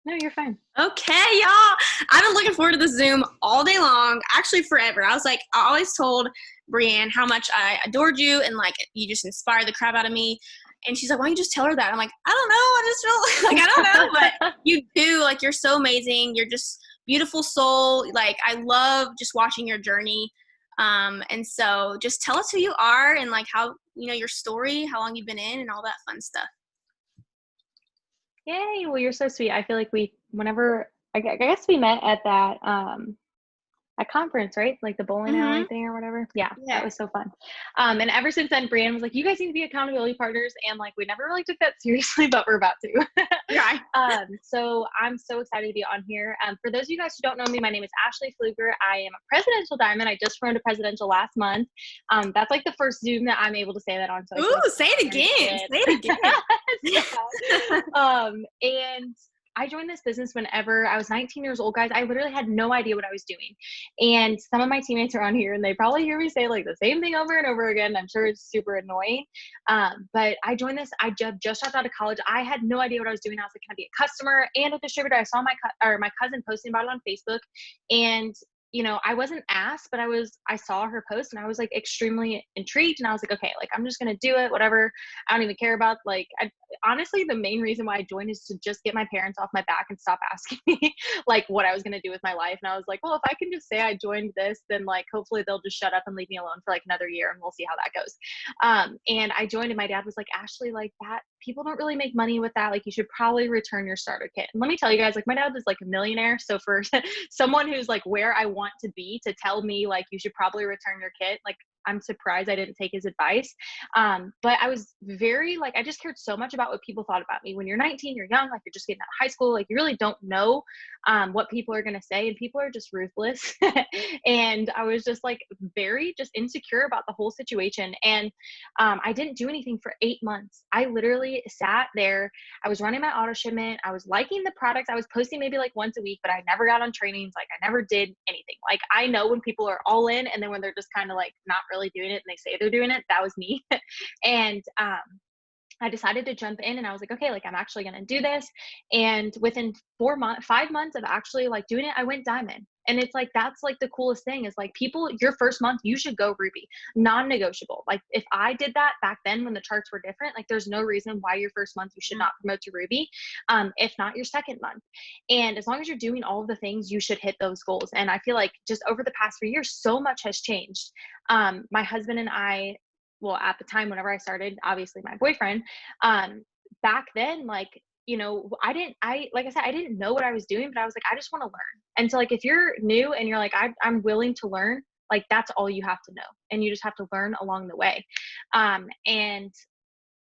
No, you're fine. Okay, y'all. I've been looking forward to the Zoom all day long, actually forever. I was like, I always told Brienne how much I adored you and like you just inspired the crap out of me. And she's like, why don't you just tell her that? I'm like, I don't know. I just feel like, I don't know, but you do. Like, you're so amazing. You're just beautiful soul. Like, I love just watching your journey. And so just tell us who you are and like how, your story, how long you've been in and all that fun stuff. Yay. Well, you're so sweet. I feel like I guess we met at that, a conference, right? Like the bowling alley Mm-hmm. thing or whatever. Yeah, that Yeah. was so fun. And ever since then, Brianne was like, "You guys need to be accountability partners," and like we never really took that seriously, but we're about to. Right. So I'm so excited to be on here. For those of you guys who don't know me, my name is Ashley Pflueger. I am a presidential diamond. I just promoted to presidential last month. That's like the first Zoom that I'm able to say that on. So I feel Ooh, like say it very again. Say it excited. again. And I joined this business whenever I was 19 years old, guys. I literally had no idea what I was doing. And some of my teammates are on here and they probably hear me say like the same thing over and over again. I'm sure it's super annoying. But I joined this. I just dropped out of college. I had no idea what I was doing. I was like, can I be a customer and a distributor? I saw my cousin posting about it on Facebook, and I wasn't asked, but I saw her post and I was like extremely intrigued, and I was like, okay, like I'm just going to do it, whatever. I don't even care about honestly, the main reason why I joined is to just get my parents off my back and stop asking me like what I was going to do with my life. And I was like, well, if I can just say I joined this, then like hopefully they'll just shut up and leave me alone for like another year and we'll see how that goes. And I joined and my dad was like, Ashley, like that people don't really make money with that. Like you should probably return your starter kit. And let me tell you guys, like my dad is like a millionaire. So for someone who's like where I want to be to tell me like you should probably return your kit, like I'm surprised I didn't take his advice. But I was very like, I just cared so much about what people thought about me. When you're 19, you're young, like you're just getting out of high school, like you really don't know what people are going to say, and people are just ruthless. And I was just like very just insecure about the whole situation. And I didn't do anything for 8 months. I literally sat there. I was running my auto shipment. I was liking the products. I was posting maybe like once a week, but I never got on trainings. Like I never did anything. Like I know when people are all in, and then when they're just kind of like not really doing it and they say they're doing it, that was me. And I decided to jump in and I was like, okay, like I'm actually going to do this. And within 5 months of actually like doing it, I went diamond. And it's like, that's like the coolest thing is like people, your first month, you should go ruby, non-negotiable. Like if I did that back then when the charts were different, like there's no reason why your first month, you should not promote to ruby. If not your second month. And as long as you're doing all of the things, you should hit those goals. And I feel like just over the past 3 years, so much has changed. My husband and I, well, at the time, whenever I started, obviously my boyfriend, back then, like, like I said, I didn't know what I was doing, but I was like, I just want to learn. And so like, if you're new and you're like, I'm willing to learn, like that's all you have to know. And you just have to learn along the way. And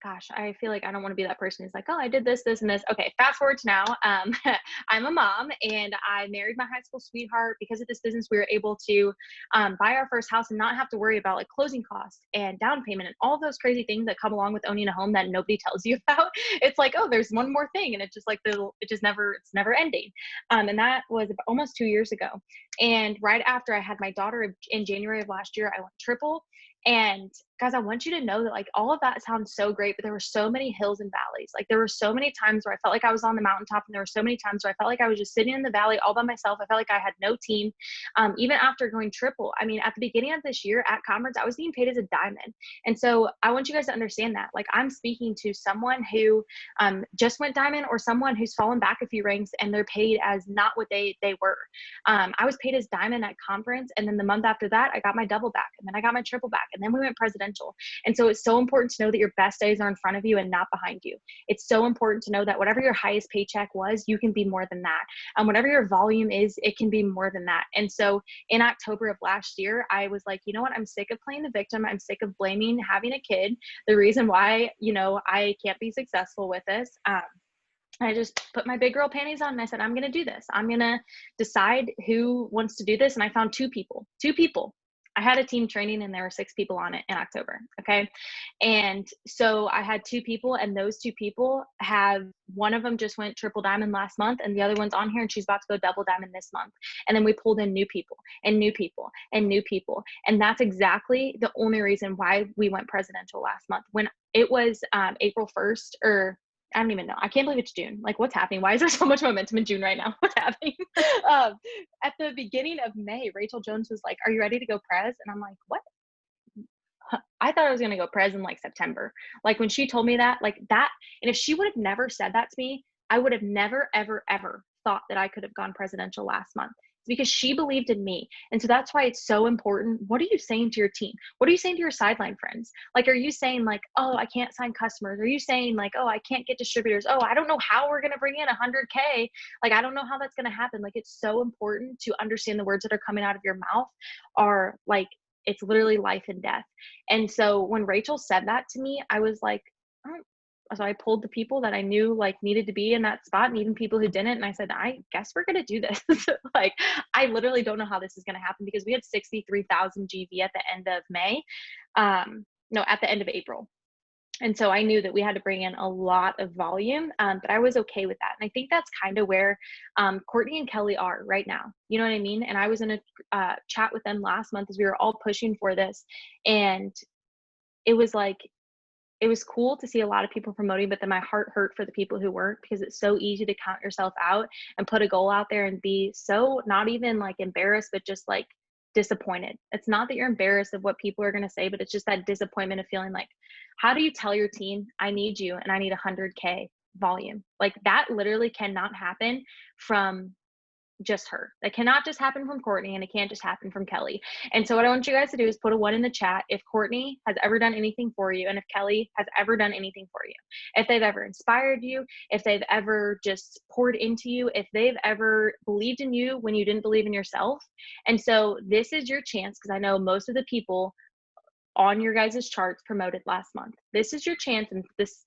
gosh, I feel like I don't want to be that person who's like, oh, I did this, this, and this. Okay, fast forward to now. I'm a mom and I married my high school sweetheart. Because of this business, we were able to buy our first house and not have to worry about like closing costs and down payment and all those crazy things that come along with owning a home that nobody tells you about. It's like, oh, there's one more thing. And it's just like, it's never ending. And that was almost 2 years ago. And right after I had my daughter in January of last year, I went triple. And guys, I want you to know that like all of that sounds so great, but there were so many hills and valleys. Like there were so many times where I felt like I was on the mountaintop, and there were so many times where I felt like I was just sitting in the valley all by myself. I felt like I had no team. Even after going triple, I mean, at the beginning of this year at conference, I was being paid as a diamond. And so I want you guys to understand that like I'm speaking to someone who just went diamond, or someone who's fallen back a few ranks and they're paid as not what they were. I was paid as diamond at conference, and then the month after that, I got my double back, and then I got my triple back, and then we went presidential. And so it's so important to know that your best days are in front of you and not behind you. It's so important to know that whatever your highest paycheck was, you can be more than that. And whatever your volume is, it can be more than that. And so in October of last year, I was like, you know what? I'm sick of playing the victim. I'm sick of blaming having a kid the reason why, I can't be successful with this. I just put my big girl panties on and I said, I'm going to do this. I'm going to decide who wants to do this. And I found two people. I had a team training and there were 6 people on it in October. Okay. And so I had 2 people, and those 2 people one of them just went triple diamond last month, and the other one's on here and she's about to go double diamond this month. And then we pulled in new people and new people and new people. And that's exactly the only reason why we went presidential last month. When it was April 1st, or I don't even know. I can't believe it's June. Like, what's happening? Why is there so much momentum in June right now? What's happening? At the beginning of May, Rachel Jones was like, "Are you ready to go prez?" And I'm like, "What?" I thought I was gonna go pres in like September. Like when she told me that, like that, and if she would have never said that to me, I would have never, ever, ever thought that I could have gone presidential last month. It's because she believed in me. And so that's why it's so important. What are you saying to your team? What are you saying to your sideline friends? Like, are you saying like, oh, I can't sign customers? Are you saying like, oh, I can't get distributors? Oh, I don't know how we're gonna bring in 100K. Like, I don't know how that's gonna happen. Like, it's so important to understand the words that are coming out of your mouth are like, it's literally life and death. And so when Rachel said that to me, I was like, oh. So I pulled the people that I knew like needed to be in that spot and even people who didn't. And I said, I guess we're going to do this. Like, I literally don't know how this is going to happen because we had 63,000 GV at the end of May. No, at the end of April. And so I knew that we had to bring in a lot of volume, but I was okay with that. And I think that's kind of where Courtney and Kelly are right now. You know what I mean? And I was in a chat with them last month as we were all pushing for this. And it was like, it was cool to see a lot of people promoting, but then my heart hurt for the people who weren't because it's so easy to count yourself out and put a goal out there and be so not even like embarrassed, but just like disappointed. It's not that you're embarrassed of what people are going to say, but it's just that disappointment of feeling like, how do you tell your team, I need you and I need 100K volume? Like that literally cannot happen from just her. That cannot just happen from Courtney and it can't just happen from Kelly. And so what I want you guys to do is put a 1 in the chat if Courtney has ever done anything for you and if Kelly has ever done anything for you. If they've ever inspired you, if they've ever just poured into you, if they've ever believed in you when you didn't believe in yourself. And so this is your chance because I know most of the people on your guys' charts promoted last month. This is your chance, and this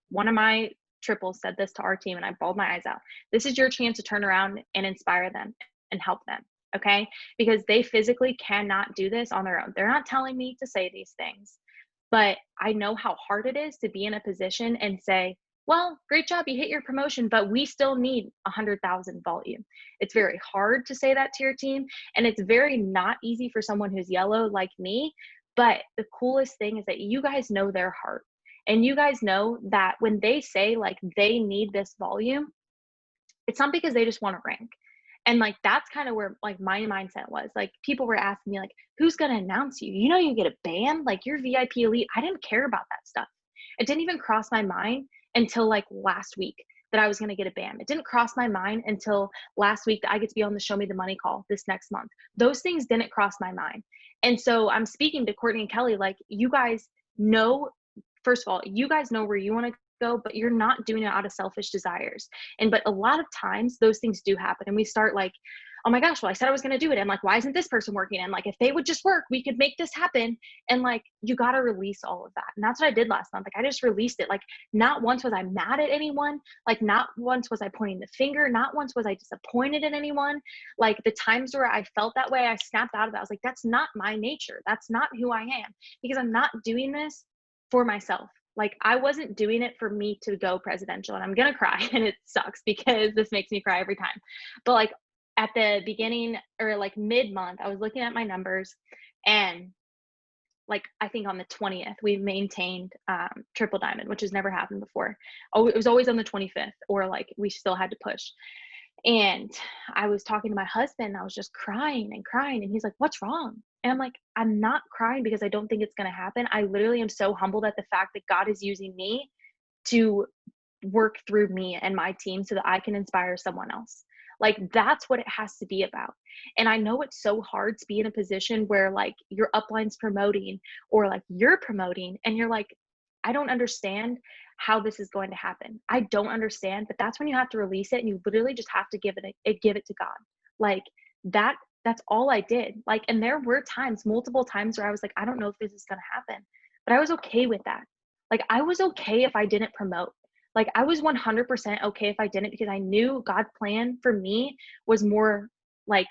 one of my triples said this to our team and I bawled my eyes out. This is your chance to turn around and inspire them and help them, okay? Because they physically cannot do this on their own. They're not telling me to say these things, but I know how hard it is to be in a position and say, well, great job, you hit your promotion, but we still need 100,000 volume. It's very hard to say that to your team, and it's very not easy for someone who's yellow like me, but the coolest thing is that you guys know their heart. And you guys know that when they say like they need this volume, it's not because they just want to rank. And like that's kind of where like my mindset was. Like people were asking me like, who's gonna announce you? You know you get a band, like you're VIP elite. I didn't care about that stuff. It didn't even cross my mind until like last week that I was gonna get a band. It didn't cross my mind until last week that I get to be on the Show Me the Money call this next month. Those things didn't cross my mind. And so I'm speaking to Courtney and Kelly, like you guys know, first of all, you guys know where you want to go, but you're not doing it out of selfish desires. And but a lot of times those things do happen and we start like, oh my gosh, well I said I was going to do it and like why isn't this person working? And like if they would just work we could make this happen. And like you got to release all of that. And that's what I did last month. Like I just released it. Like not once was I mad at anyone, like not once was I pointing the finger, not once was I disappointed in anyone. Like the times where I felt that way I snapped out of it. I was like, that's not my nature, that's not who I am, because I'm not doing this for myself. Like I wasn't doing it for me to go presidential, and I'm going to cry and it sucks because this makes me cry every time. But like at the beginning or like mid-month, I was looking at my numbers and like I think on the 20th we maintained triple diamond, which has never happened before. Oh, it was always on the 25th or like we still had to push. And I was talking to my husband, I was just crying and crying. And he's like, what's wrong? And I'm like, I'm not crying because I don't think it's going to happen. I literally am so humbled at the fact that God is using me to work through me and my team so that I can inspire someone else. Like that's what it has to be about. And I know it's so hard to be in a position where like your upline's promoting or like you're promoting and you're like, I don't understand how this is going to happen. I don't understand, but that's when you have to release it and you literally just have to give it to God. Like that's all I did. Like, and there were times, multiple times where I was like, I don't know if this is going to happen, but I was okay with that. Like I was okay if I didn't promote. Like I was 100% okay if I didn't, because I knew God's plan for me was more like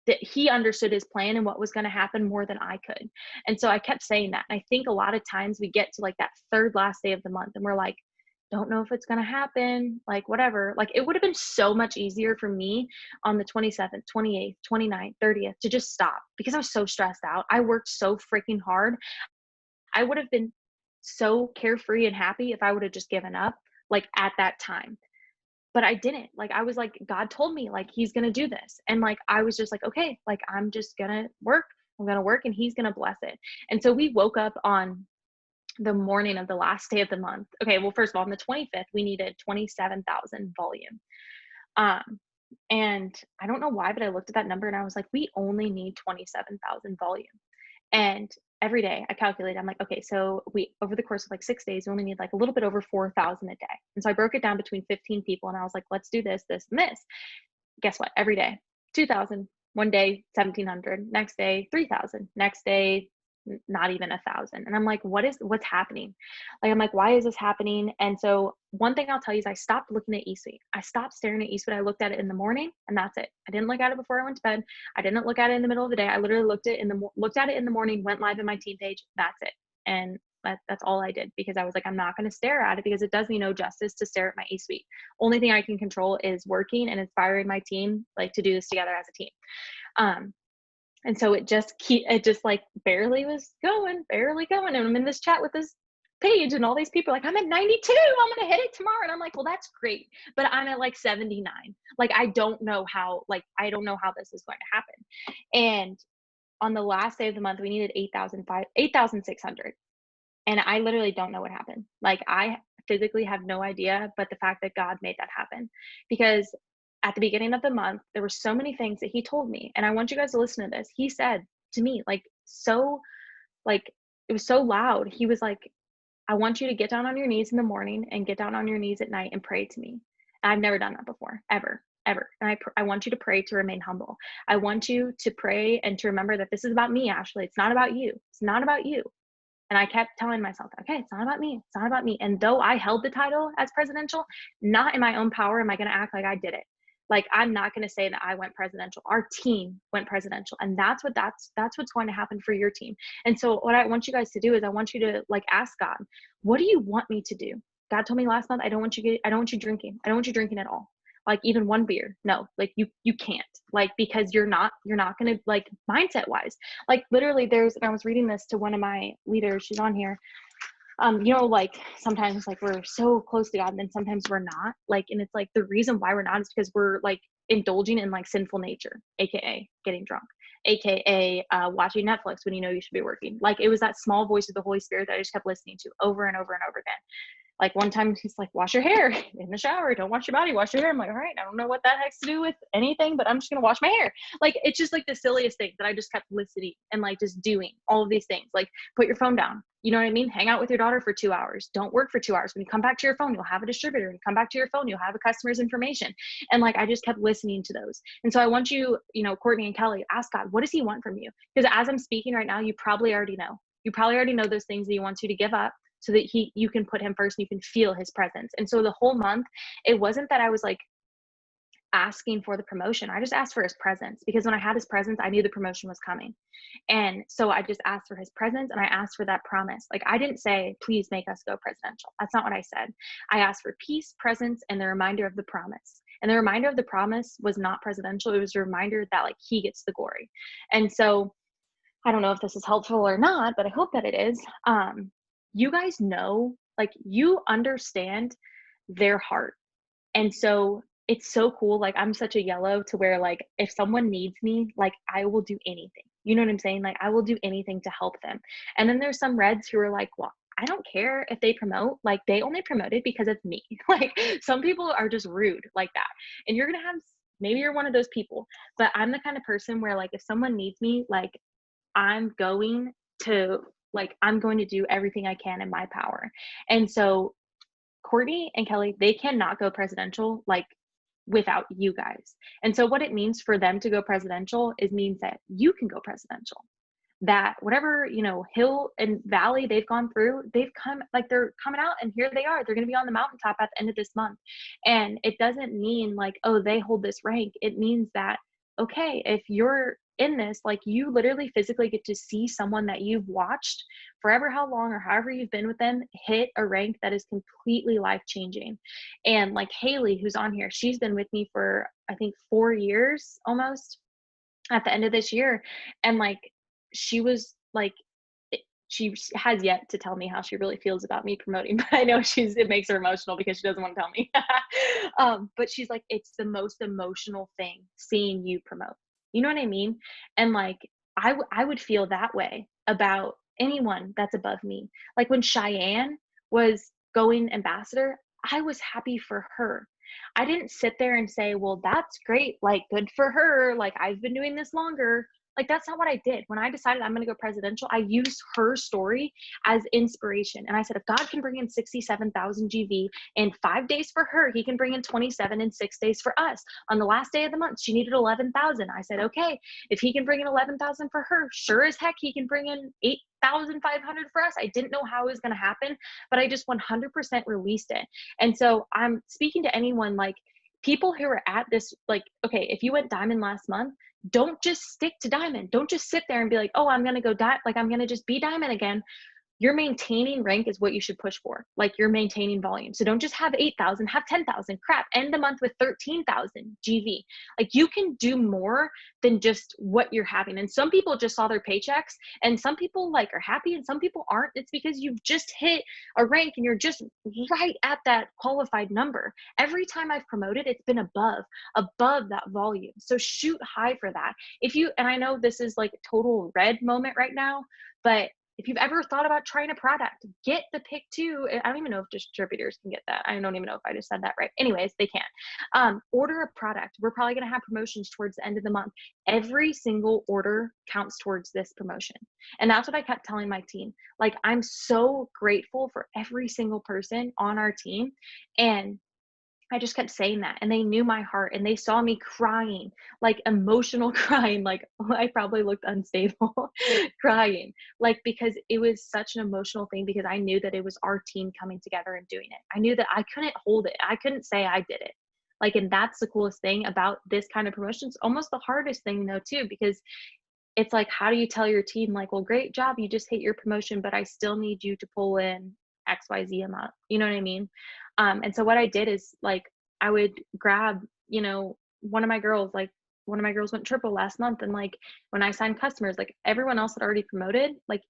that he understood his plan and what was going to happen more than I could. And so I kept saying that. And I think a lot of times we get to like that third last day of the month and we're like, don't know if it's going to happen, like whatever. Like it would have been so much easier for me on the 27th, 28th, 29th, 30th to just stop because I was so stressed out. I worked so freaking hard. I would have been so carefree and happy if I would have just given up. like at that time. But I didn't. Like, I was like, God told me, like, he's going to do this. And like, I was just like, okay, like, I'm just going to work. I'm going to work and he's going to bless it. And so we woke up on the morning of the last day of the month. Okay. Well, first of all, on the 25th, we needed 27,000 volume. Um, and I don't know why, but I looked at that number and I was like, we only need 27,000 volume. And every day I calculated, I'm like, okay, so we, over the course of like 6 days, we only need like a little bit over 4,000 a day. And so I broke it down between 15 people and I was like, let's do this, this, and this. Guess what? Every day, 2,000, one day, 1,700, next day, 3,000, next day, not even 1,000. And I'm like, what's happening? Like, I'm like, why is this happening? And so one thing I'll tell you is I stopped looking at eSuite. I stopped staring at eSuite. I looked at it in the morning and that's it. I didn't look at it before I went to bed. I didn't look at it in the middle of the day. I literally looked at it in the morning, went live in my team page. That's it. And that's all I did, because I was like, I'm not going to stare at it because it does me no justice to stare at my eSuite. Only thing I can control is working and inspiring my team, like, to do this together as a team. And so it just like barely was going, barely going. And I'm in this chat with this page and all these people are like, I'm at 92, I'm going to hit it tomorrow. And I'm like, well, that's great. But I'm at like 79. Like, I don't know how this is going to happen. And on the last day of the month, we needed 8,600. And I literally don't know what happened. Like, I physically have no idea, but the fact that God made that happen, because at the beginning of the month, there were so many things that he told me. And I want you guys to listen to this. He said to me, like, so, like, it was so loud. He was like, I want you to get down on your knees in the morning and get down on your knees at night and pray to me. And I've never done that before, ever. And I want you to pray to remain humble. I want you to pray and to remember that this is about me, Ashley. It's not about you. It's not about you. And I kept telling myself, okay, it's not about me. It's not about me. And though I held the title as presidential, not in my own power am I going to act like I did it. Like, I'm not going to say that I went presidential. Our team went presidential. And that's what's going to happen for your team. And so what I want you guys to do is I want you to, like, ask God, what do you want me to do? God told me last month, I don't want you drinking. I don't want you drinking at all. Like, even one beer. No, like, you can't, like, because you're not going to, like, mindset wise, like, literally and I was reading this to one of my leaders, she's on here. Like, sometimes, like, we're so close to God and then sometimes we're not, like, and it's like the reason why we're not is because we're, like, indulging in, like, sinful nature, aka getting drunk, aka watching Netflix when you know you should be working. Like, it was that small voice of the Holy Spirit that I just kept listening to over and over and over again. Like, one time he's like, wash your hair in the shower. Don't wash your body, wash your hair. I'm like, all right, I don't know what that has to do with anything, but I'm just going to wash my hair. Like, it's just like the silliest thing that I just kept listening and, like, just doing all of these things. Like, put your phone down. You know what I mean? Hang out with your daughter for 2 hours. Don't work for 2 hours. When you come back to your phone, you'll have a distributor. When you come back to your phone, you'll have a customer's information. And, like, I just kept listening to those. And so I want you, Courtney and Kelly, ask God, what does he want from you? Because as I'm speaking right now, you probably already know. You probably already know those things that he wants you to give up, so that you can put him first and you can feel his presence. And so the whole month, it wasn't that I was, like, asking for the promotion. I just asked for his presence, because when I had his presence, I knew the promotion was coming. And so I just asked for his presence and I asked for that promise. Like, I didn't say, please make us go presidential. That's not what I said. I asked for peace, presence, and the reminder of the promise. And the reminder of the promise was not presidential. It was a reminder that, like, he gets the glory. And so I don't know if this is helpful or not, but I hope that it is. You guys know, like, you understand their heart. And so it's so cool. Like, I'm such a yellow to where, like, if someone needs me, like, I will do anything. You know what I'm saying? Like, I will do anything to help them. And then there's some reds who are like, well, I don't care if they promote, like, they only promoted because of me. Like, some people are just rude like that. And you're going to have, maybe you're one of those people, but I'm the kind of person where, like, if someone needs me, like, I'm going to do everything I can in my power. And so Courtney and Kelly, they cannot go presidential, like, without you guys. And so what it means for them to go presidential means that you can go presidential. That whatever, hill and valley they've gone through, they're coming out and here they are. They're going to be on the mountaintop at the end of this month. And it doesn't mean, like, oh, they hold this rank. It means that, okay, if you're in this, like, you literally physically get to see someone that you've watched forever, how long or however you've been with them, hit a rank that is completely life changing. And, like, Haley, who's on here, she's been with me for, I think, 4 years almost at the end of this year. And, like, she was like, she has yet to tell me how she really feels about me promoting, but I know it makes her emotional because she doesn't want to tell me. But she's like, it's the most emotional thing seeing you promote. You know what I mean? And like, I would feel that way about anyone that's above me. Like when Cheyenne was going ambassador, I was happy for her. I didn't sit there and say, well, that's great. Like, good for her. Like, I've been doing this longer. Like, that's not what I did. When I decided I'm going to go presidential, I used her story as inspiration. And I said, if God can bring in 67,000 GV in 5 days for her, he can bring in 27 in 6 days for us. On the last day of the month, she needed 11,000. I said, okay, if he can bring in 11,000 for her, sure as heck, he can bring in 8,500 for us. I didn't know how it was going to happen, but I just 100% released it. And so I'm speaking to anyone, like, people who are at this, like, okay, if you went diamond last month, don't just stick to diamond. Don't just sit there and be like, oh, I'm going to go like, I'm going to just be diamond again. You're maintaining rank is what you should push for. Like, you're maintaining volume. So don't just have 8,000, have 10,000. Crap, end the month with 13,000 GV. Like, you can do more than just what you're having. And some people just saw their paychecks, and some people like are happy and some people aren't. It's because you've just hit a rank and you're just right at that qualified number. Every time I've promoted, it's been above that volume. So shoot high for that. And I know this is like a total red moment right now, but if you've ever thought about trying a product, get the pick two. I don't even know if distributors can get that. I don't even know if I just said that right. Anyways, they can. Order a product. We're probably going to have promotions towards the end of the month. Every single order counts towards this promotion. And that's what I kept telling my team. Like, I'm so grateful for every single person on our team. And I just kept saying that, and they knew my heart, and they saw me crying, like emotional crying, like I probably looked unstable, crying, like, because it was such an emotional thing, because I knew that it was our team coming together and doing it. I knew that I couldn't hold it. I couldn't say I did it. Like, and that's the coolest thing about this kind of promotion. It's almost the hardest thing though, too, because it's like, how do you tell your team, like, well, great job, you just hit your promotion, but I still need you to pull in XYZ amount. You know what I mean? And so what I did is, like, I would grab, one of my girls went triple last month. And like, when I signed customers, like, everyone else had already promoted, like,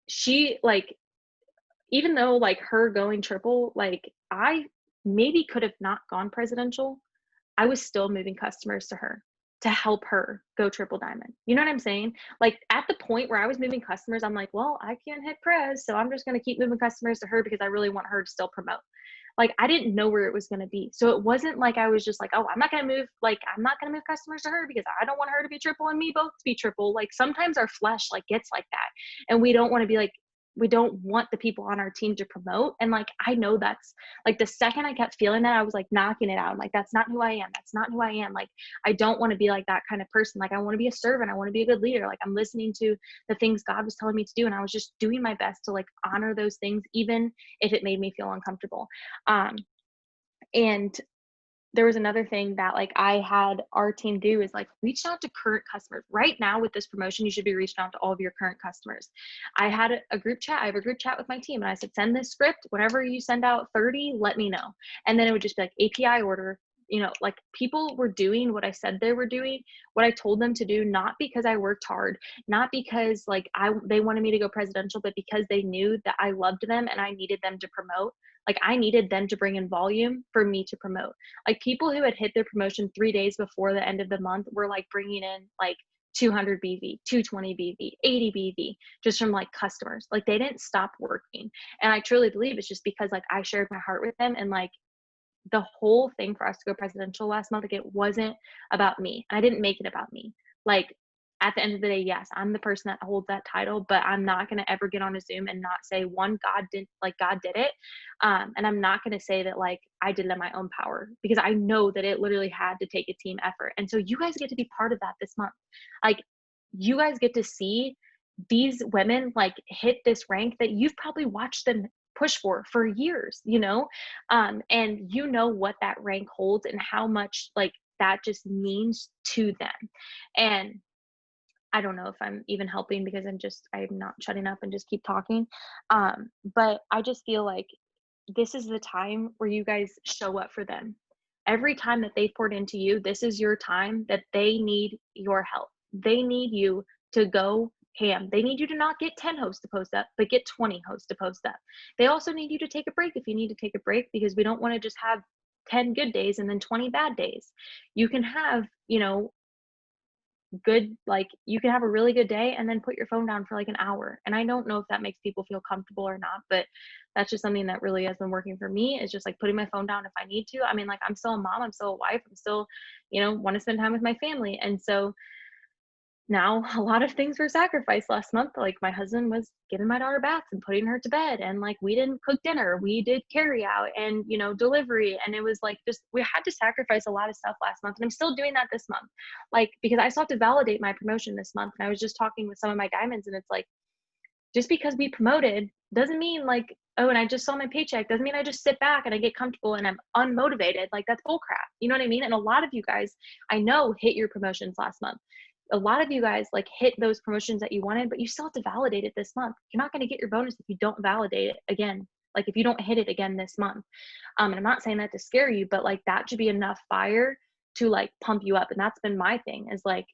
she like, even though like her going triple, like, I maybe could have not gone presidential, I was still moving customers to her to help her go triple diamond. You know what I'm saying? Like, at the point where I was moving customers, I'm like, well, I can't hit pres, so I'm just going to keep moving customers to her because I really want her to still promote. Like, I didn't know where it was going to be. So it wasn't like I was just like, oh, I'm not going to move customers to her because I don't want her to be triple and me both to be triple. Like, sometimes our flesh like gets like that. And we don't want to be like, we don't want the people on our team to promote. And like, I know that's like, the second I kept feeling that, I was like knocking it out. I'm like, that's not who I am. That's not who I am. Like, I don't want to be like that kind of person. Like, I want to be a servant. I want to be a good leader. Like, I'm listening to the things God was telling me to do. And I was just doing my best to like honor those things, even if it made me feel uncomfortable. And there was another thing that like I had our team do is like reach out to current customers. Right now with this promotion, you should be reaching out to all of your current customers. I had a group chat. I have a group chat with my team, and I said, send this script. Whenever you send out 30, let me know. And then it would just be like API order. Like, people were doing what I said they were doing, what I told them to do, not because I worked hard, not because like they wanted me to go presidential, but because they knew that I loved them and I needed them to promote. Like, I needed them to bring in volume for me to promote. Like, people who had hit their promotion 3 days before the end of the month were like bringing in like 200 BV, 220 BV, 80 BV, just from like customers. Like, they didn't stop working. And I truly believe it's just because like I shared my heart with them. And like, the whole thing for us to go presidential last month, like, it wasn't about me. I didn't make it about me. Like, at the end of the day, yes, I'm the person that holds that title, but I'm not going to ever get on a Zoom and not say, one, God did it. And I'm not going to say that like I did it in my own power, because I know that it literally had to take a team effort. And so you guys get to be part of that this month. Like, you guys get to see these women like hit this rank that you've probably watched them push for years, and you know what that rank holds and how much like that just means to them. And I don't know if I'm even helping, because I'm not shutting up and just keep talking. But I just feel like this is the time where you guys show up for them. Every time that they've poured into you, this is your time that they need your help. They need you to go Cam, they need you to not get 10 hosts to post up, but get 20 hosts to post up. They also need you to take a break if you need to take a break, because we don't want to just have 10 good days and then 20 bad days. You can have, good, like, you can have a really good day and then put your phone down for like an hour. And I don't know if that makes people feel comfortable or not, but that's just something that really has been working for me, is just like putting my phone down if I need to. I mean, like, I'm still a mom, I'm still a wife, I'm still, want to spend time with my family. And so now a lot of things were sacrificed last month. Like, my husband was giving my daughter baths and putting her to bed, and like, we didn't cook dinner, we did carry out and delivery, and it was like, just, we had to sacrifice a lot of stuff last month, and I'm still doing that this month, like, because I still have to validate my promotion this month. And I was just talking with some of my diamonds, and it's like, just because we promoted doesn't mean like, oh, and I just saw my paycheck, doesn't mean I just sit back and I get comfortable and I'm unmotivated. Like, that's bull crap. You know what I mean? And a lot of you guys, I know, hit your promotions last month. A lot of you guys like hit those promotions that you wanted, but you still have to validate it this month. You're not going to get your bonus if you don't validate it again. Like, if you don't hit it again this month. And I'm not saying that to scare you, but like, that should be enough fire to like pump you up. And that's been my thing, is like,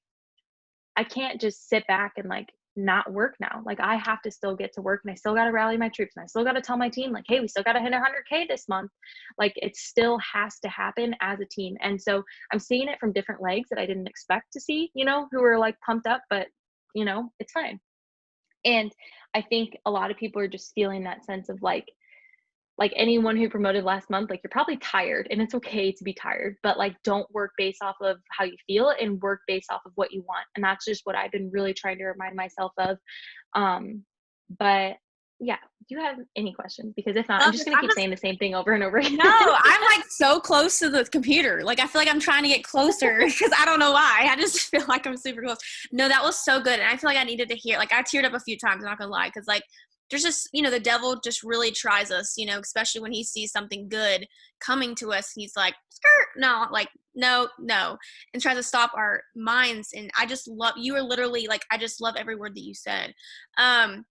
I can't just sit back and like not work now. Like, I have to still get to work, and I still got to rally my troops, and I still got to tell my team like, hey, we still got to hit 100K this month. Like, it still has to happen as a team. And so I'm seeing it from different legs that I didn't expect to see, who are like pumped up, but it's fine. And I think a lot of people are just feeling that sense of like anyone who promoted last month, like, you're probably tired, and it's okay to be tired, but like, don't work based off of how you feel, and work based off of what you want. And that's just what I've been really trying to remind myself of. But yeah, do you have any questions? Because if not, I'm just going to keep saying the same thing over and over again. No, I'm like so close to the computer. Like, I feel like I'm trying to get closer because I don't know why. I just feel like I'm super close. No, that was so good. And I feel like I needed to hear, like, I teared up a few times, I'm not going to lie. Because like, there's just, the devil just really tries us, especially when he sees something good coming to us. He's like, skirt, no, like, no, and tries to stop our minds. And I just love, you are literally like, I just love every word that you said. And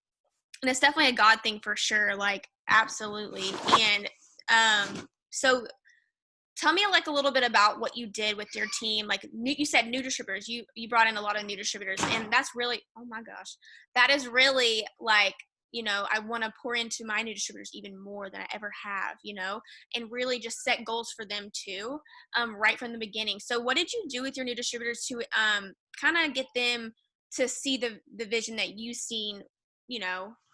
it's definitely a God thing for sure. Like, absolutely. And so tell me like a little bit about what you did with your team. Like, you said new distributors, you brought in a lot of new distributors, and that's really, oh my gosh, that is really like, I want to pour into my new distributors even more than I ever have, and really just set goals for them too, right from the beginning. So what did you do with your new distributors to kind of get them to see the vision that you've seen,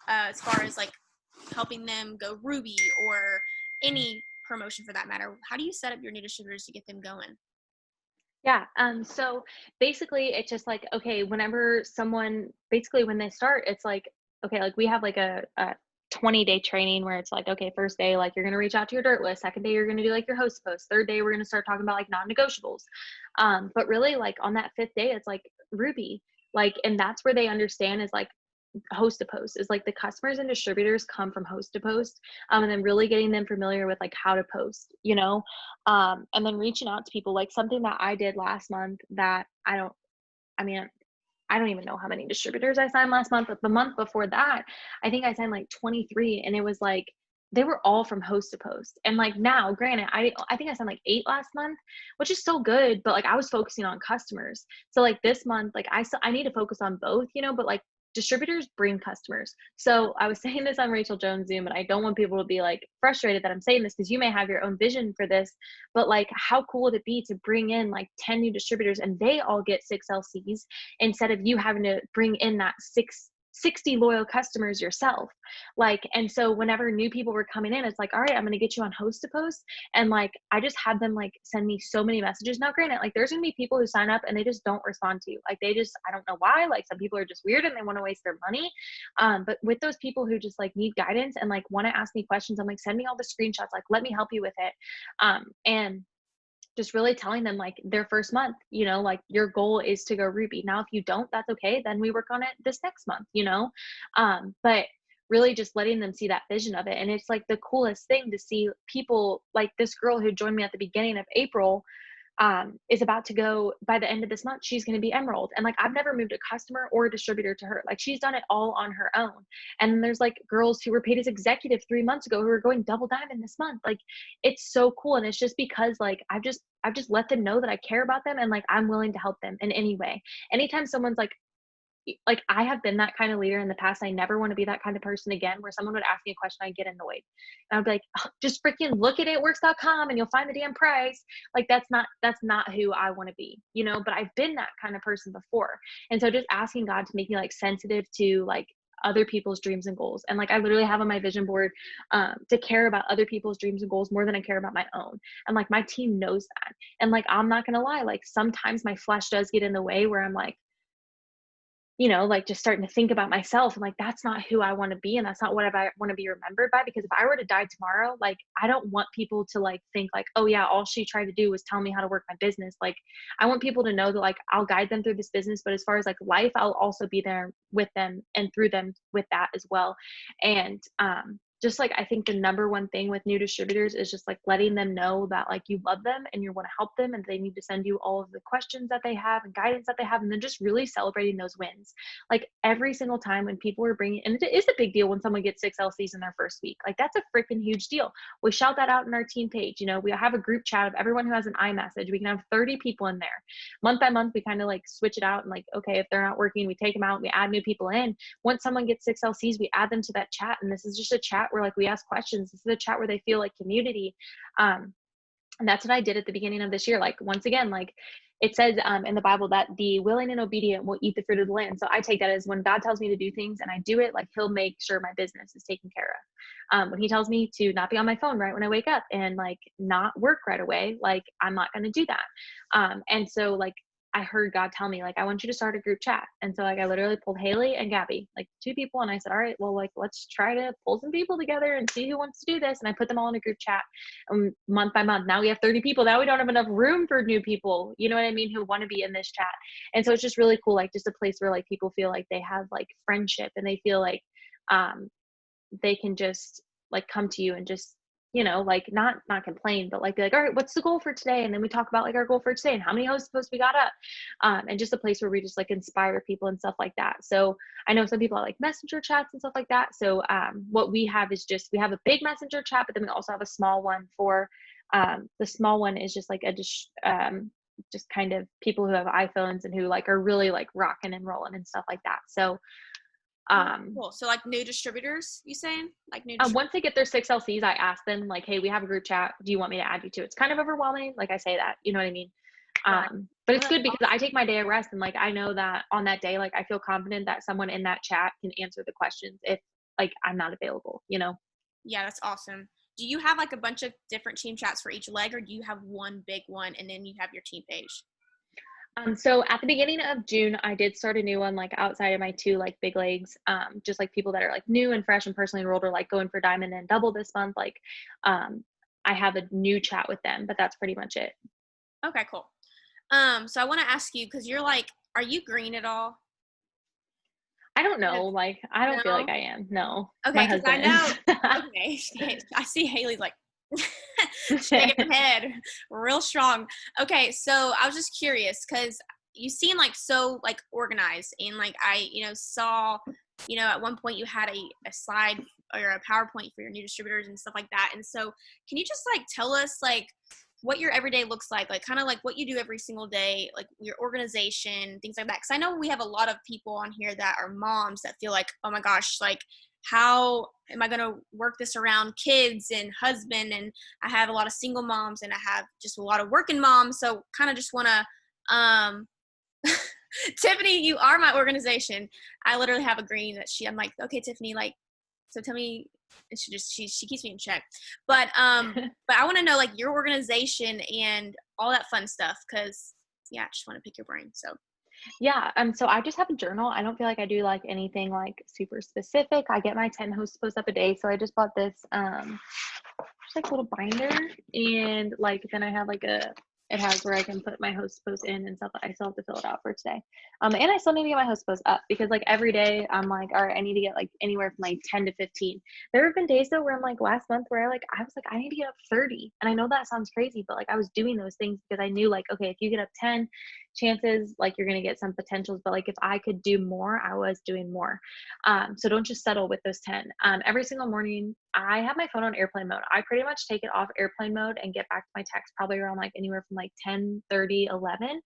as far as like helping them go Ruby or any promotion for that matter? How do you set up your new distributors to get them going? Yeah. So basically it's just like, okay, whenever someone, basically when they start, it's like, okay, like, we have like a 20-day training where it's like, okay, first day, like, you're going to reach out to your dirt list. Second day, you're going to do like your host post. Third day, we're going to start talking about like non-negotiables. But really, like, on that fifth day, it's like Ruby, like, and that's where they understand is like, host to post is like, the customers and distributors come from host to post, and then really getting them familiar with like how to post, and then reaching out to people. Like, something that I did last month that I mean, I don't even know how many distributors I signed last month, but the month before that, I think I signed like 23, and it was like, they were all from host to post. And like, now, granted, I think I signed like 8 last month, which is still good, but like, I was focusing on customers. So like, this month, like, I need to focus on both, but like, distributors bring customers. So I was saying this on Rachel Jones Zoom, and I don't want people to be like frustrated that I'm saying this, because you may have your own vision for this, but like, how cool would it be to bring in like 10 new distributors and they all get 6 LCs, instead of you having to bring in that 60 loyal customers yourself. Like, and so whenever new people were coming in, it's like, all right, I'm going to get you on host to post. And like, I just had them like send me so many messages. Now, granted, like, there's going to be people who sign up and they just don't respond to you. Like, they just, I don't know why, like, some people are just weird and they want to waste their money. But with those people who just like need guidance and like want to ask me questions, I'm like, send me all the screenshots, like, let me help you with it. And just really telling them like, their first month, like, your goal is to go Ruby. Now, if you don't, that's okay. Then we work on it this next month, but really just letting them see that vision of it. And it's like the coolest thing to see people like this girl who joined me at the beginning of April, is about to go, by the end of this month, she's going to be emerald. And like, I've never moved a customer or a distributor to her. Like, she's done it all on her own. And then there's like girls who were paid as executive 3 months ago who are going double diamond this month. Like, it's so cool. And it's just because like, I've just let them know that I care about them, and like, I'm willing to help them in any way. Anytime someone's like, like, I have been that kind of leader in the past. I never want to be that kind of person again, where someone would ask me a question, I'd get annoyed. And I'd be like, "Oh, just freaking look at itworks.com and you'll find the damn price." Like, that's not who I want to be, but I've been that kind of person before. And so just asking God to make me like sensitive to like other people's dreams and goals. And like, I literally have on my vision board to care about other people's dreams and goals more than I care about my own. And like, my team knows that. And like, I'm not going to lie, like sometimes my flesh does get in the way where I'm like, like just starting to think about myself and like, that's not who I want to be. And that's not what I want to be remembered by. Because if I were to die tomorrow, like, I don't want people to like think like, oh yeah, all she tried to do was tell me how to work my business. Like, I want people to know that like, I'll guide them through this business, but as far as like life, I'll also be there with them and through them with that as well. And, just like, I think the number one thing with new distributors is just like letting them know that like you love them and you want to help them, and they need to send you all of the questions that they have and guidance that they have, and then just really celebrating those wins. Like, every single time when people are bringing, and it is a big deal when someone gets 6 LCs in their first week, like that's a freaking huge deal. We shout that out in our team page. We have a group chat of everyone who has an iMessage. We can have 30 people in there. Month by month, we kind of like switch it out and like, okay, if they're not working, we take them out, we add new people in. Once someone gets 6 LCs, we add them to that chat, and this is just a chat where like we ask questions. This is a chat where they feel like community. And that's what I did at the beginning of this year. Like, once again, like it says in the Bible that the willing and obedient will eat the fruit of the land. So I take that as when God tells me to do things and I do it, like he'll make sure my business is taken care of. When he tells me to not be on my phone right when I wake up and like not work right away, like I'm not going to do that. And so like, I heard God tell me, like, I want you to start a group chat. And so like, I literally pulled Haley and Gabby, like 2 people. And I said, all right, well, like, let's try to pull some people together and see who wants to do this. And I put them all in a group chat month by month. Now we have 30 people. Now we don't have enough room for new people, you know what I mean, who want to be in this chat. And so it's just really cool. Like, just a place where like people feel like they have like friendship, and they feel like they can just like come to you and just, like not complain, but like be like, all right, what's the goal for today? And then we talk about like our goal for today and how many hosts posts we got up. And just a place where we just like inspire people and stuff like that. So I know some people like messenger chats and stuff like that. So what we have is just, we have a big messenger chat, but then we also have a small one for, the small one is just like just kind of people who have iPhones and who like are really like rocking and rolling and stuff like that. So cool. So like new distributors, you saying? Like new once they get their 6 LCs, I ask them like, hey, we have a group chat. Do you want me to add you to it? It's kind of overwhelming. Like, I say that, you know what I mean? Right. But it's good because I take my day of rest, and like, I know that on that day, like I feel confident that someone in that chat can answer the questions if like I'm not available, Yeah, that's awesome. Do you have like a bunch of different team chats for each leg, or do you have one big one and then you have your team page? So at the beginning of June, I did start a new one, like outside of my 2 like big legs, just like people that are like new and fresh and personally enrolled, or like going for diamond and double this month. Like, I have a new chat with them, but that's pretty much it. Okay, cool. So I want to ask you, because you're like, are you green at all? I don't know. Like, I don't feel No? like I am. No. Okay, My because I husband know. Okay, I see Haley's like shaking her head real strong. Okay, so I was just curious because you seem like so like organized, and like I saw at one point you had a slide or a PowerPoint for your new distributors and stuff like that. And so can you just like tell us like what your everyday looks like kind of like what you do every single day, like your organization, things like that? Because I know we have a lot of people on here that are moms that feel like, oh my gosh, like how am I going to work this around kids and husband? And I have a lot of single moms, and I have just a lot of working moms. So kind of just want to, Tiffany, you are my organization. I literally have a green that I'm like, okay, Tiffany, like, so tell me, and she keeps me in check. But but I want to know like your organization and all that fun stuff, because yeah, I just want to pick your brain. So Yeah, so I just have a journal. I don't feel like I do like anything like super specific. I get my 10 host posts up a day. So I just bought this just like a little binder, and like then I have like it has where I can put my host post in and stuff. I still have to fill it out for today. And I still need to get my host post up because like every day I'm like, all right, I need to get like anywhere from like 10 to 15. There have been days though where I'm like last month where I was like, I need to get up 30. And I know that sounds crazy, but like I was doing those things because I knew like, okay, if you get up 10, chances, like you're going to get some potentials, but like if I could do more, I was doing more. So don't just settle with those 10. Every single morning, I have my phone on airplane mode. I pretty much take it off airplane mode and get back to my text probably around like anywhere from like 10:30, 11,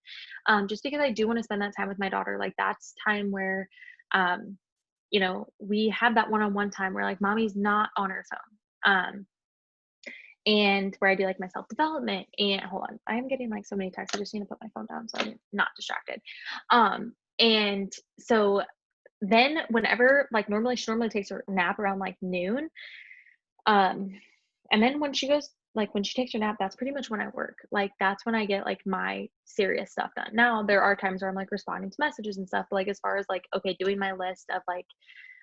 just because I do want to spend that time with my daughter. Like that's time where, um, we have that one-on-one time where like mommy's not on her phone. And where I do like my self-development and hold on, I am getting like so many texts. I just need to put my phone down so I'm not distracted. And so then whenever like she normally takes her nap around like noon. And then when she takes her nap, that's pretty much when I work. Like that's when I get like my serious stuff done. Now there are times where I'm like responding to messages and stuff, but like as far as like, okay, doing my list of like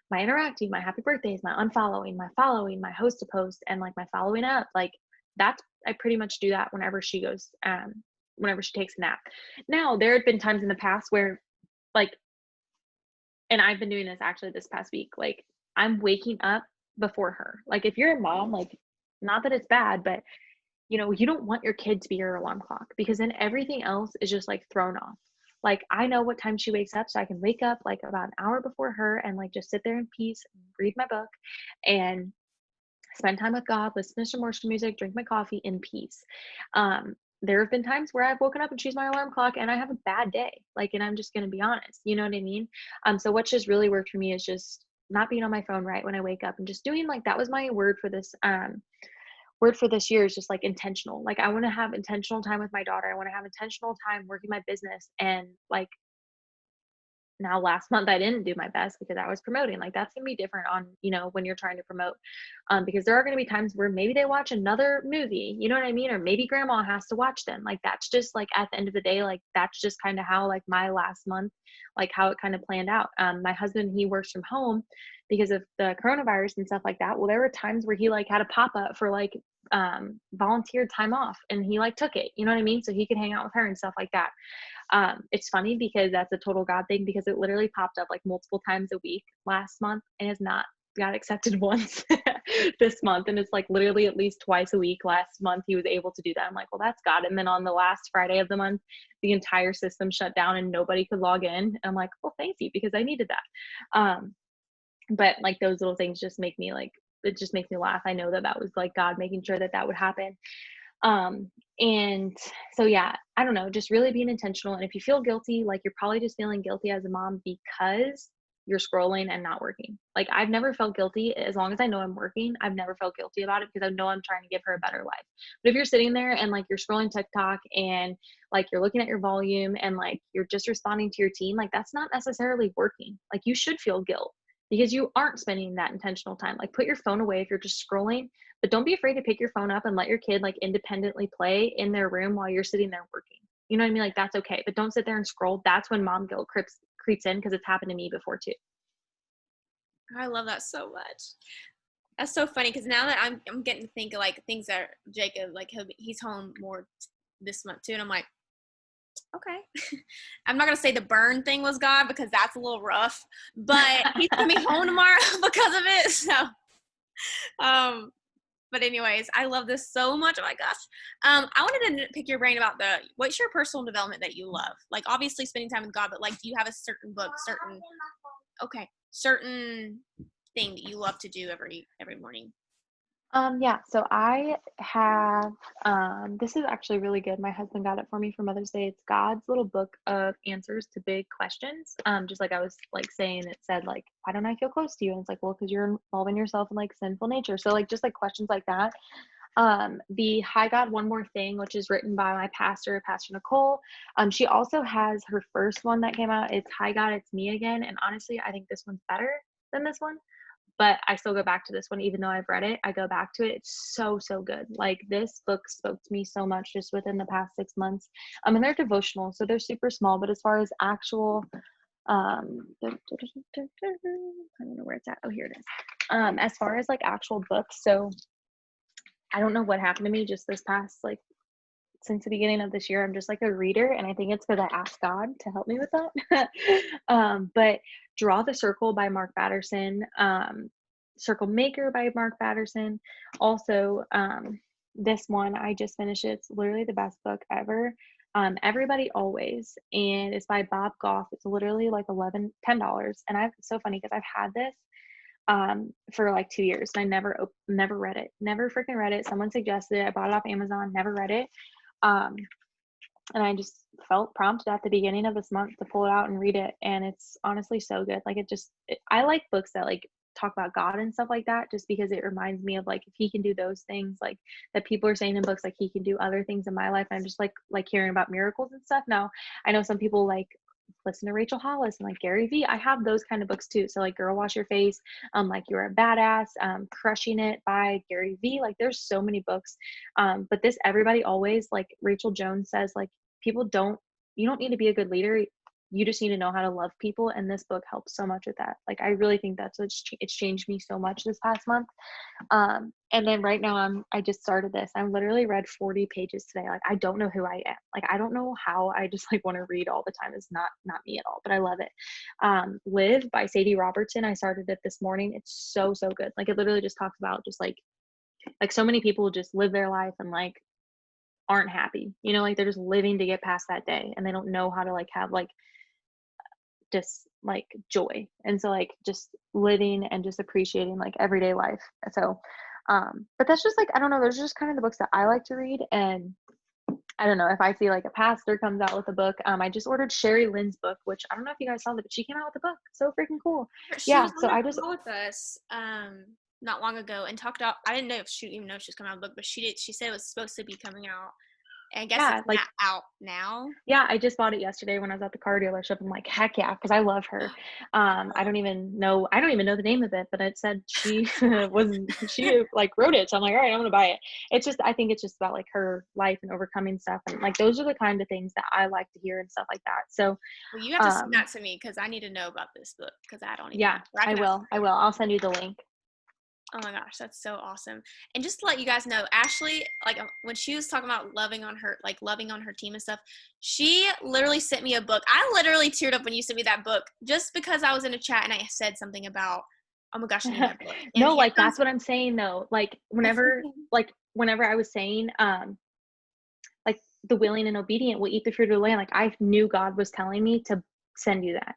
my interacting, my happy birthdays, my unfollowing, my following, my host to post, and like my following up, like that's, I pretty much do that whenever she goes, whenever she takes a nap. Now, there had been times in the past where like, and I've been doing this actually this past week, like I'm waking up before her. Like if you're a mom, like not that it's bad, but you don't want your kid to be your alarm clock because then everything else is just like thrown off. Like I know what time she wakes up, so I can wake up like about an hour before her and like just sit there in peace, read my book, and spend time with God, listen to some worship music, drink my coffee in peace. There have been times where I've woken up and she's my alarm clock and I have a bad day. Like, and I'm just going to be honest, you know what I mean? So what just really worked for me is just not being on my phone right when I wake up and just doing like, that was my word for this year is just like intentional. Like I want to have intentional time with my daughter. I want to have intentional time working my business. And like now last month I didn't do my best because I was promoting. Like that's gonna be different on, when you're trying to promote. Because there are gonna be times where maybe they watch another movie, you know what I mean? Or maybe grandma has to watch them. Like that's just like at the end of the day, like that's just kind of how like my last month, like how it kind of planned out. My husband, he works from home because of the coronavirus and stuff like that. Well, there were times where he like had a pop-up for like volunteer time off and he like took it, you know what I mean? So he could hang out with her and stuff like that. It's funny because that's a total God thing because it literally popped up like multiple times a week last month and has not got accepted once this month. And it's like literally at least twice a week last month he was able to do that. I'm like, well, that's God. And then on the last Friday of the month, the entire system shut down and nobody could log in. And I'm like, well, thank you because I needed that. But like those little things just make me like, it just makes me laugh. I know that that was like God making sure that that would happen. And so, yeah, I don't know, just really being intentional. And if you feel guilty, like you're probably just feeling guilty as a mom because you're scrolling and not working. Like I've never felt guilty as long as I know I'm working. I've never felt guilty about it because I know I'm trying to give her a better life. But if you're sitting there and like you're scrolling TikTok and like you're looking at your volume and like you're just responding to your teen, like that's not necessarily working. Like you should feel guilt because you aren't spending that intentional time. Like put your phone away if you're just scrolling, but don't be afraid to pick your phone up and let your kid like independently play in their room while you're sitting there working. You know what I mean? Like that's okay, but don't sit there and scroll. That's when mom guilt creeps in because it's happened to me before too. I love that so much. That's so funny because now that I'm getting to think of like things that Jacob, like he's home more this month too, and I'm like, okay. I'm not gonna say the burn thing was God because that's a little rough, but he's gonna be home tomorrow because of it. So, but anyways, I love this so much. Oh my gosh. I wanted to pick your brain about what's your personal development that you love? Like obviously spending time with God, but like do you have a certain book, certain thing that you love to do every morning? Yeah, so I have, this is actually really good. My husband got it for me for Mother's Day. It's God's little book of answers to big questions. Just like I was like saying, it said like, why don't I feel close to you? And it's like, well, because you're involving yourself in like sinful nature. So like, just like questions like that. The Hi God One More Thing, which is written by my pastor, Pastor Nicole. She also has her first one that came out. It's Hi God, It's Me Again. And honestly, I think this one's better than this one. But I still go back to this one, even though I've read it. I go back to it. It's so, so good. Like this book spoke to me so much just within the past 6 months. And they're devotional, so they're super small. But as far as actual, I don't know where it's at. Oh, here it is. As far as like actual books, so I don't know what happened to me just this past like since the beginning of this year. I'm just like a reader, and I think it's because I asked God to help me with that. But Draw the Circle by Mark Batterson, Circle Maker by Mark Batterson. Also, this one I just finished it. It's literally the best book ever. Everybody Always, and it's by Bob Goff. It's literally like $10. And it's so funny because I've had this for like 2 years, and I never read it, never freaking read it. Someone suggested it. I bought it off Amazon, never read it. Um, and I just felt prompted at the beginning of this month to pull it out and read it. And it's honestly so good. Like I like books that like talk about God and stuff like that, just because it reminds me of like, if he can do those things like that people are saying in books, like he can do other things in my life. And I'm just like hearing about miracles and stuff. Now I know some people like listen to Rachel Hollis and like Gary Vee. I have those kind of books too. So like Girl Wash Your Face, like You're a Badass, Crushing It by Gary Vee. Like there's so many books. But this Everybody Always, like Rachel Jones says, like you don't need to be a good leader. You just need to know how to love people. And this book helps so much with that. Like, I really think it's changed me so much this past month. And then right now I just started this. I literally read 40 pages today. Like, I don't know who I am. Like, I don't know how I just like want to read all the time. It's not me at all, but I love it. Live by Sadie Robertson. I started it this morning. It's so good. Like, it literally just talks about just like so many people just live their life and like aren't happy, like they're just living to get past that day, and they don't know how to like have like just like joy. And so like just living and just appreciating like everyday life. So but that's just like, I don't know, those are just kind of the books that I like to read. And I don't know, if I see like a pastor comes out with a book. I just ordered Sherry Lynn's book, which I don't know if you guys saw that, but she came out with a book. So freaking cool. She Yeah. was So on I a just call with us not long ago and talked about, I didn't know if she even know she was coming out with a book, but she said it was supposed to be coming out. And I guess yeah, it's like not out now. yeah, I just bought it yesterday when I was at the car dealership. I'm like, heck yeah, because I love her. I don't even know the name of it, but it said she she like wrote it. So I'm like, all right, I'm gonna buy it. I think it's just about like her life and overcoming stuff, and like those are the kind of things that I like to hear and stuff like that. So Well, you have to send that to me because I need to know about this book because I don't even know. yeah, Or I I can ask will. I'll send you the link. Oh my gosh, that's so awesome. And just to let you guys know, Ashley, like when she was talking about loving on her team and stuff, she literally sent me a book. I literally teared up when you sent me that book just because I was in a chat and I said something about, oh my gosh, I need that book. And No, here like comes that's what I'm saying though. the freaking, Whenever I was saying like the willing and obedient will eat the fruit of the land. Like I knew God was telling me to send you that.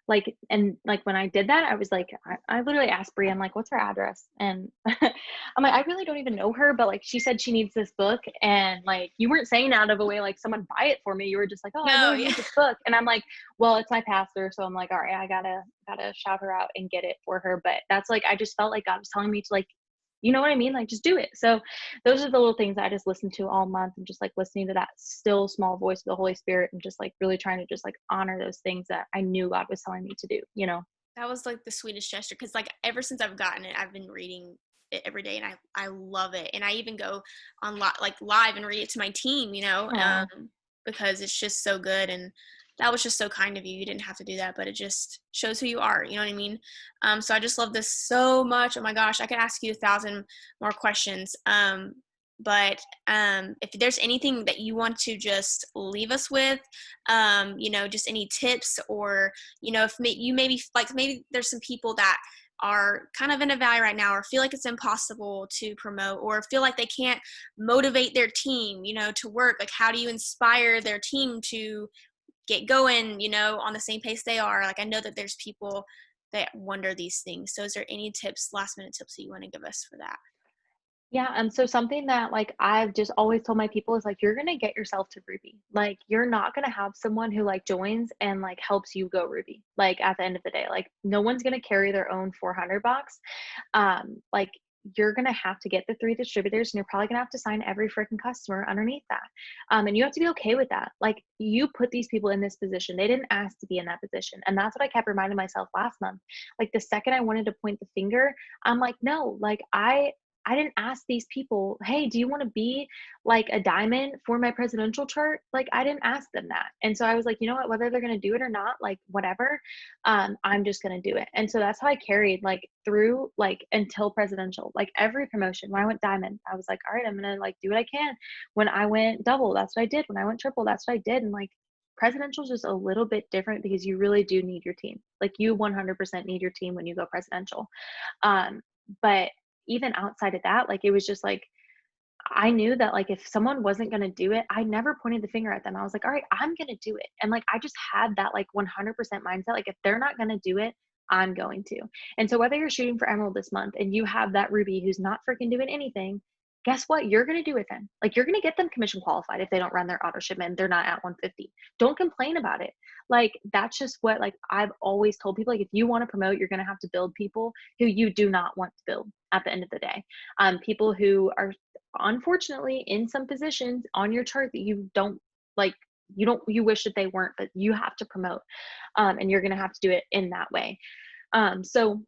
Like, and like when I did that, I was like, I literally asked Brie, I'm like, what's her address? And I'm like, I really don't even know her, but like she said she needs this book. And like you weren't saying out of a way like someone buy it for me. You were just like, oh, I no, really yeah. need this book. And I'm like, well, it's my pastor. So I'm like, all right, I gotta shout her out and get it for her. But that's like, I just felt like God was telling me to like, you know what I mean? Like just do it. So those are the little things that I just listened to all month, and just like listening to that still small voice of the Holy Spirit, and just like really trying to just like honor those things that I knew God was telling me to do. That was like the sweetest gesture because like ever since I've gotten it, I've been reading it every day and I love it. And I even go on live and read it to my team, Aw. because it's just so good. And that was just so kind of you. You didn't have to do that, but it just shows who you are. You know what I mean? So I just love this so much. Oh my gosh, I could ask you 1,000 more questions. But if there's anything that you want to just leave us with, just any tips, or if maybe there's some people that are kind of in a valley right now, or feel like it's impossible to promote, or feel like they can't motivate their team to work, like how do you inspire their team to get going on the same pace they are? Like I know that there's people that wonder these things. So is there any last minute tips that you want to give us for that? Yeah, so something that like I've just always told my people is like, you're gonna get yourself to Ruby. Like you're not gonna have someone who like joins and like helps you go Ruby. Like at the end of the day, like no one's gonna carry their own 400 box. Like you're gonna have to get the 3 distributors, and you're probably gonna have to sign every freaking customer underneath that. And you have to be okay with that. Like you put these people in this position. They didn't ask to be in that position. And that's what I kept reminding myself last month. Like the second I wanted to point the finger, I'm like, no, like I didn't ask these people, hey, do you want to be like a diamond for my presidential chart? Like, I didn't ask them that. And so I was like, you know what, whether they're going to do it or not, like, whatever, I'm just going to do it. And so that's how I carried like through like until presidential, like every promotion. When I went diamond, I was like, all right, I'm going to like do what I can. When I went double, that's what I did. When I went triple, that's what I did. And like, presidential is just a little bit different because you really do need your team. Like, you 100% need your team when you go presidential. But even outside of that, like it was just like I knew that like if someone wasn't going to do it, I never pointed the finger at them. I was like, all right, I'm going to do it. And like I just had that like 100% mindset. Like if they're not going to do it, I'm going to. And so whether you're shooting for Emerald this month and you have that Ruby who's not freaking doing anything, guess what? You're going to do with them. Like you're going to get them commission qualified if they don't run their auto shipment. They're not at 150. Don't complain about it. Like that's just what like I've always told people. Like if you want to promote, you're going to have to build people who you do not want to build at the end of the day. People who are unfortunately in some positions on your chart that you don't like, you wish that they weren't, but you have to promote, and you're going to have to do it in that way. So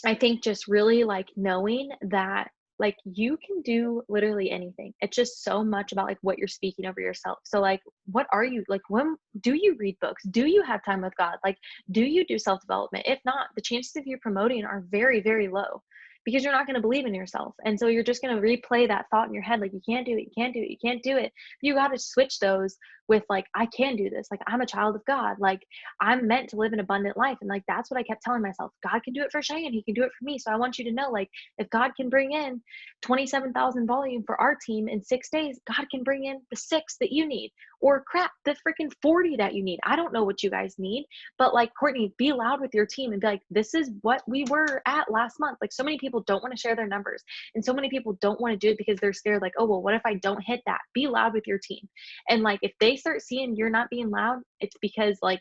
I think just really like knowing that like you can do literally anything. It's just so much about like what you're speaking over yourself. So like what are you like, when do you read books? Do you have time with God? Like do you do self-development? If not, the chances of you promoting are very, very low because you're not going to believe in yourself. And so you're just going to replay that thought in your head like you can't do it, you can't do it, you can't do it. You got to switch those with like I can do this. Like I'm a child of God. Like I'm meant to live an abundant life. And like that's what I kept telling myself. God can do it for Cheyenne. He can do it for me. So I want you to know like if God can bring in 27,000 volume for our team in 6 days, God can bring in the 6 that you need, or crap, the freaking 40 that you need. I don't know what you guys need, but like Courtney, be loud with your team and be like, this is what we were at last month. Like so many people don't want to share their numbers, and so many people don't want to do it because they're scared. Like, oh, well, what if I don't hit that? Be loud with your team. And like, if they start seeing you're not being loud, it's because like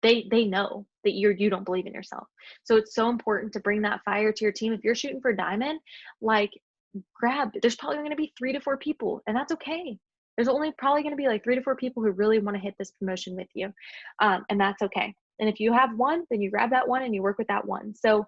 they know that you don't believe in yourself. So it's so important to bring that fire to your team. If you're shooting for diamond, like there's probably going to be 3 to 4 people, and that's okay. There's only probably going to be like 3 to 4 people who really want to hit this promotion with you. And that's okay. And if you have one, then you grab that one and you work with that one. So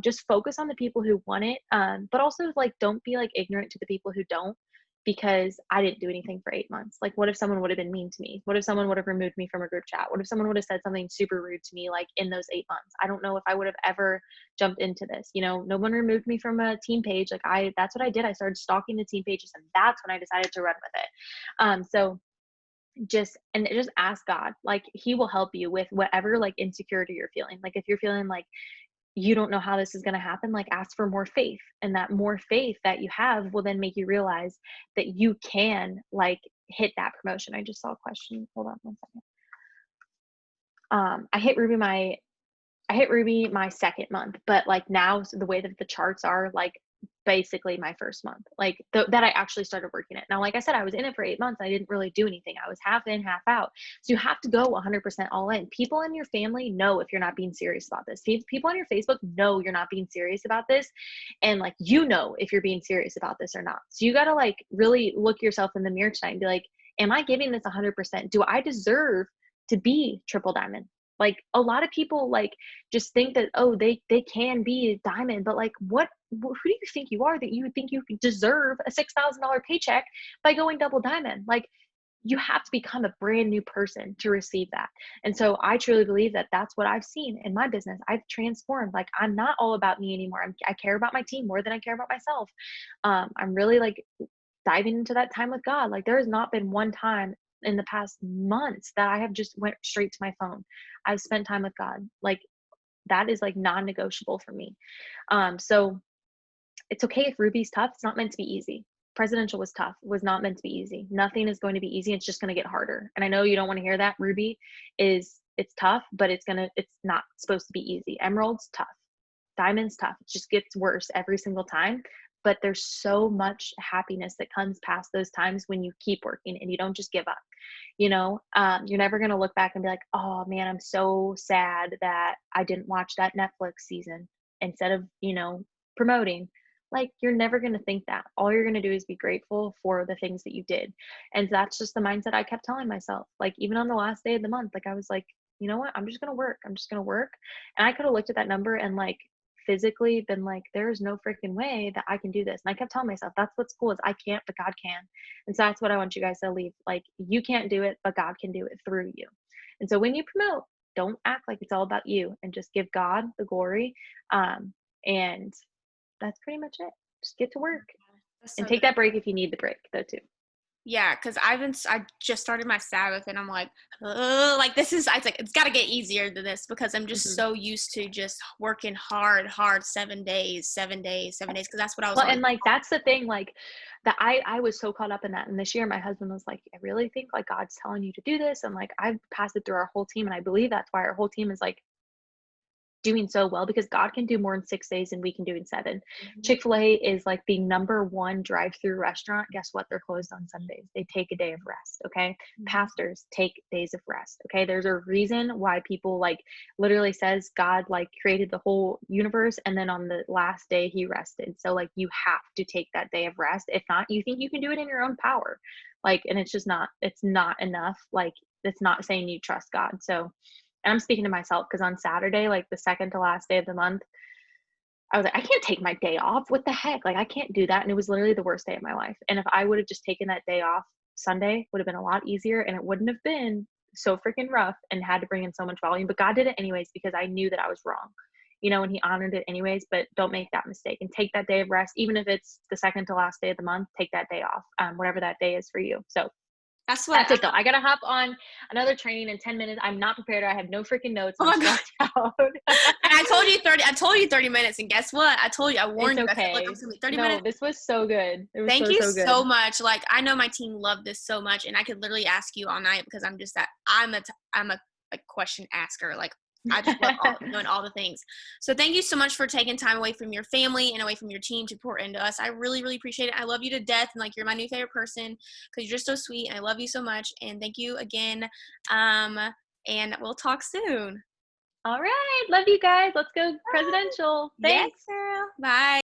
just focus on the people who want it. But also like, don't be like ignorant to the people who don't, because I didn't do anything for 8 months. Like, what if someone would have been mean to me? What if someone would have removed me from a group chat? What if someone would have said something super rude to me, like in those 8 months? I don't know if I would have ever jumped into this. You know, no one removed me from a team page. Like that's what I did. I started stalking the team pages, and that's when I decided to run with it. So just ask God, like he will help you with whatever like insecurity you're feeling. Like if you're feeling like you don't know how this is going to happen, like ask for more faith, and that more faith that you have will then make you realize that you can like hit that promotion. I just saw a question. Hold on 1 second. I hit Ruby my second month, but like now the way that the charts are, like basically my first month, like that I actually started working it. Now, like I said, I was in it for 8 months. I didn't really do anything. I was half in, half out. So you have to go 100% all in. People in your family know if you're not being serious about this. People on your Facebook know you're not being serious about this. And like, you know, if you're being serious about this or not. So you got to like really look yourself in the mirror tonight and be like, am I giving this 100%? Do I deserve to be triple diamond? Like a lot of people like just think that, oh, they can be diamond, but like who do you think you are that you think you deserve a $6,000 paycheck by going double diamond? Like you have to become a brand new person to receive that. And so I truly believe that that's what I've seen in my business. I've transformed. Like I'm not all about me anymore. I care about my team more than I care about myself. I'm really like diving into that time with God. Like there has not been one time in the past months that I have just went straight to my phone. I've spent time with God. Like that is like non-negotiable for me. So it's okay if Ruby's tough. It's not meant to be easy. Presidential was tough. It was not meant to be easy. Nothing is going to be easy. It's just going to get harder. And I know you don't want to hear that. Ruby it's tough, but it's not supposed to be easy. Emerald's tough. Diamond's tough. It just gets worse every single time. But there's so much happiness that comes past those times when you keep working and you don't just give up. You know, you're never going to look back and be like, oh man, I'm so sad that I didn't watch that Netflix season instead of, you know, promoting. Like you're never going to think that. All you're going to do is be grateful for the things that you did. And that's just the mindset I kept telling myself. Like even on the last day of the month, like I was like, you know what, I'm just going to work. I'm just going to work. And I could have looked at that number and like physically been like, there's no freaking way that I can do this. And I kept telling myself, that's what's cool is I can't, but God can. And so that's what I want you guys to leave. Like you can't do it, but God can do it through you. And so when you promote, don't act like it's all about you, and just give God the glory. And that's pretty much it. Just get to work That's and so take good. that break if you need the break though too. Yeah, because I just started my Sabbath and I'm like this is, I was like, it's got to get easier than this because I'm just Mhm. so used to just working hard 7 days, 7 days, 7 days, because that's what I was Well, always. and like that's the thing, like that I was so caught up in that. And this year, my husband was like, "I really think like God's telling you to do this," and like I've passed it through our whole team, and I believe that's why our whole team is like doing so well because God can do more in 6 days than we can do in 7. Mhm. Chick-fil-A is like the number 1 drive-through restaurant. Guess what? They're closed on Sundays. They take a day of rest, okay? Mhm. Pastors take days of rest, okay? There's a reason why people like literally says God like created the whole universe and then on the last day he rested. So like you have to take that day of rest. If not, you think you can do it in your own power. Like and it's not enough. Like it's not saying you trust God. So and I'm speaking to myself because on Saturday, like the second to last day of the month, I was like, I can't take my day off. What the heck? Like, I can't do that. And it was literally the worst day of my life. And if I would have just taken that day off, Sunday would have been a lot easier and it wouldn't have been so freaking rough and had to bring in so much volume. But God did it anyways because I knew that I was wrong, and He honored it anyways. But don't make that mistake and take that day of rest, even if it's the second to last day of the month, take that day off, whatever that day is for you. So That's what that's it though. I gotta hop on another training in 10 minutes. I'm not prepared. I have no freaking notes. oh I'm my God. stressed out. And I told you 30 minutes, and guess what? I It's warned you. I said, look, I'm okay. just gonna be 30 No, minutes. this was so good. It was Thank so, you so so good. much. Like, I know my team loved this so much, and I could literally ask you all night because I'm just that I'm a question asker. Like, I just love knowing all the things. So thank you so much for taking time away from your family and away from your team to pour into us. I really, really appreciate it. I love you to death, and like you're my new favorite person because you're just so sweet. And I love you so much, and thank you again. Um, and we'll talk soon. All right. Love you guys. Let's go presidential. Yes, Thanks. girl. Bye.